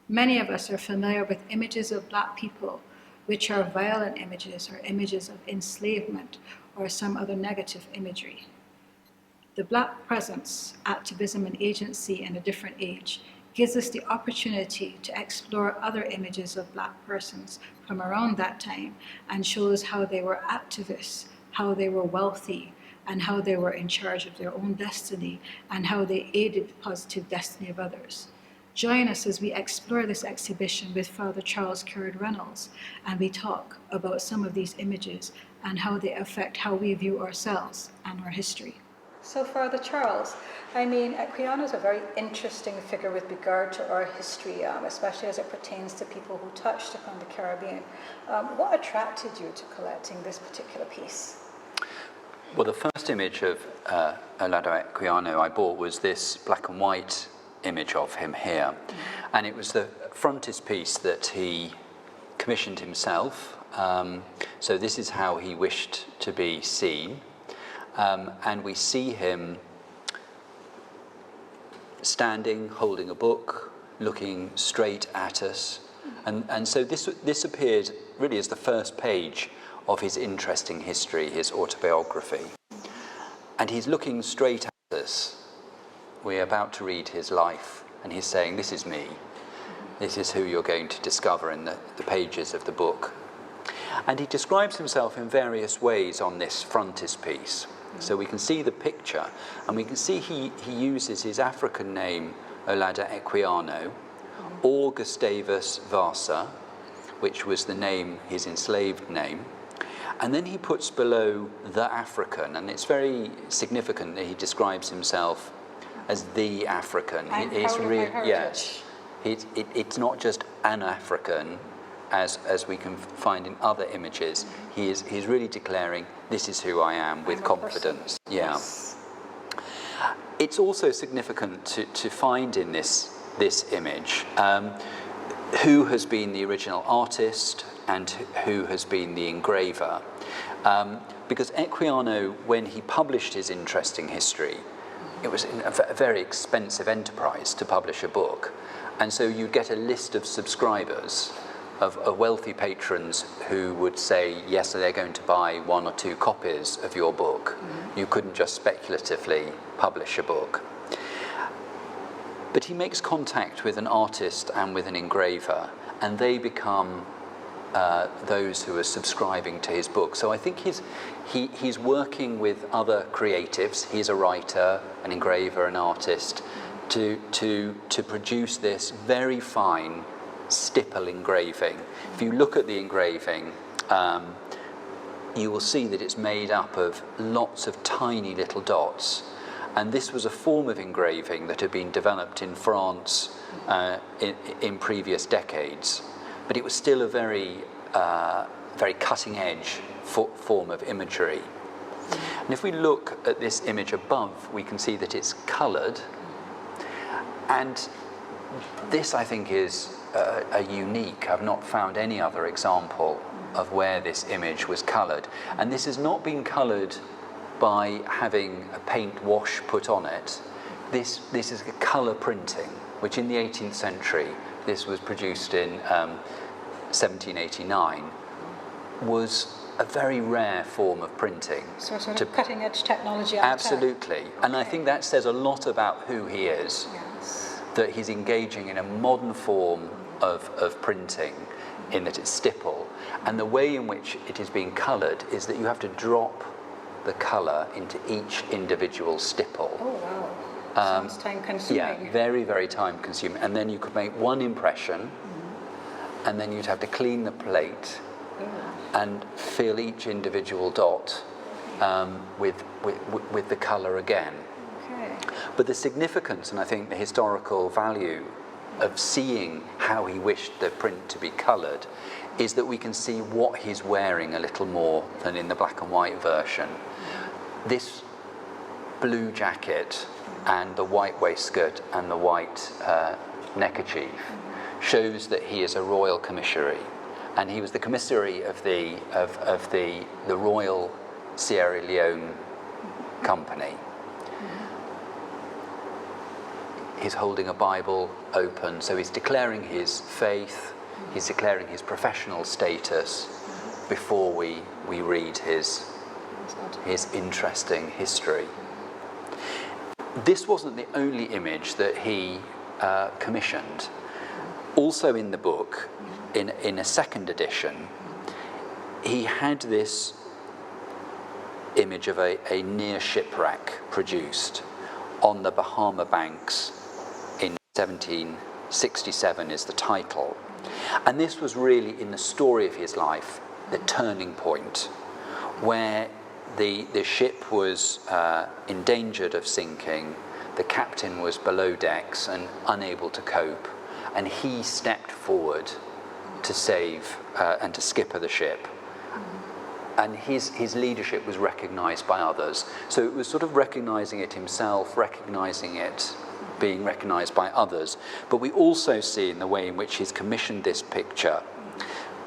Many of us are familiar with images of Black people, which are violent images or images of enslavement or some other negative imagery. The Black presence, activism, and agency in a different age gives us the opportunity to explore other images of Black persons from around that time and shows how they were activists, how they were wealthy, and how they were in charge of their own destiny, and how they aided the positive destiny of others. Join us as we explore this exhibition with Father Charles Currid Reynolds, and we talk about some of these images and how they affect how we view ourselves and our history. So Father Charles, Equiano is a very interesting figure with regard to our history, especially as it pertains to people who touched upon the Caribbean. What attracted you to collecting this particular piece? Well, the first image of Olaudah Equiano I bought was this black and white image of him here. Mm-hmm. And it was the frontispiece that he commissioned himself. So this is how he wished to be seen. And we see him standing, holding a book, looking straight at us. And so this appeared really as the first page of his interesting history, his autobiography. And he's looking straight at us. We're about to read his life, and he's saying, this is me. This is who you're going to discover in the pages of the book. And he describes himself in various ways on this frontispiece. So we can see the picture, and we can see he uses his African name, Olaudah Equiano, or Gustavus Vasa, which was the name, his enslaved name. And then he puts below the African, and it's very significant that he describes himself as the African. It's not just an African, as we can find in other images. He's really declaring, this is who I am, with confidence. Yeah. Yes. It's also significant to find in this image who has been the original artist and who has been the engraver. Because Equiano, when he published his interesting history, it was a very expensive enterprise to publish a book. And so you get a list of subscribers, of wealthy patrons who would say, yes, they're going to buy 1 or 2 copies of your book. Mm-hmm. You couldn't just speculatively publish a book. But he makes contact with an artist and with an engraver, and they become those who are subscribing to his book. So I think he's working with other creatives. He's a writer, an engraver, an artist, to produce this very fine stipple engraving. If you look at the engraving, you will see that it's made up of lots of tiny little dots. And this was a form of engraving that had been developed in France in previous decades. But it was still a very cutting-edge form of imagery. And if we look at this image above, we can see that it's coloured. And this, I think, is a unique. I've not found any other example of where this image was coloured. And this has not been coloured by having a paint wash put on it. This is a colour printing, which in the 18th century, this was produced in 1789, was a very rare form of printing. So sort of cutting-edge technology. Absolutely. Okay. And I think that says a lot about who he is. Yes. That he's engaging in a modern form of printing, in that it's stipple. And the way in which it is being coloured is that you have to drop the colour into each individual stipple. Oh, wow. Sounds time-consuming. Yeah, very, very time-consuming. And then you could make one impression, and then you'd have to clean the plate and fill each individual dot with the colour again. Okay. But the significance, and I think the historical value of seeing how he wished the print to be coloured, is that we can see what he's wearing a little more than in the black and white version. This blue jacket and the white waistcoat and the white neckerchief shows that he is a royal commissary, and he was the commissary of the Royal Sierra Leone Company. he's holding a Bible open, so he's declaring his faith, he's declaring his professional status before we read his interesting history. This wasn't the only image that he commissioned. Also in the book, in a second edition, he had this image of a near shipwreck produced on the Bahama banks in 1767 is the title. And this was really, in the story of his life, the turning point, where the ship was endangered of sinking, the captain was below decks and unable to cope, and he stepped forward to save and to skipper the ship. And his leadership was recognised by others. So it was sort of recognising it himself, recognising it being recognised by others. But we also see in the way in which he's commissioned this picture,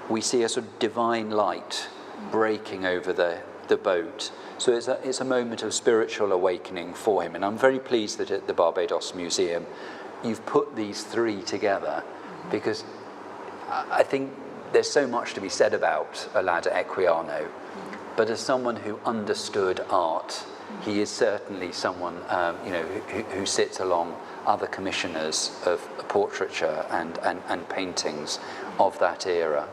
we see a sort of divine light breaking over the boat. So it's a moment of spiritual awakening for him. And I'm very pleased that at the Barbados Museum, you've put these three together, because I think there's so much to be said about Olaudah Equiano, but as someone who understood art, he is certainly someone who sits along other commissioners of portraiture and paintings of that era.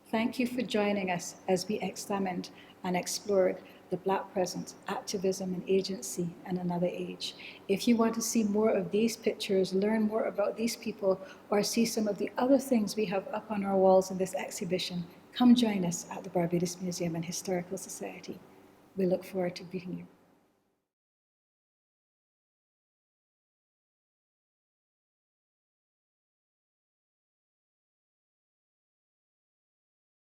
Thank you for joining us as we examined and explored the Black presence, activism and agency in another age. If you want to see more of these pictures, learn more about these people, or see some of the other things we have up on our walls in this exhibition, come join us at the Barbados Museum and Historical Society. We look forward to meeting you.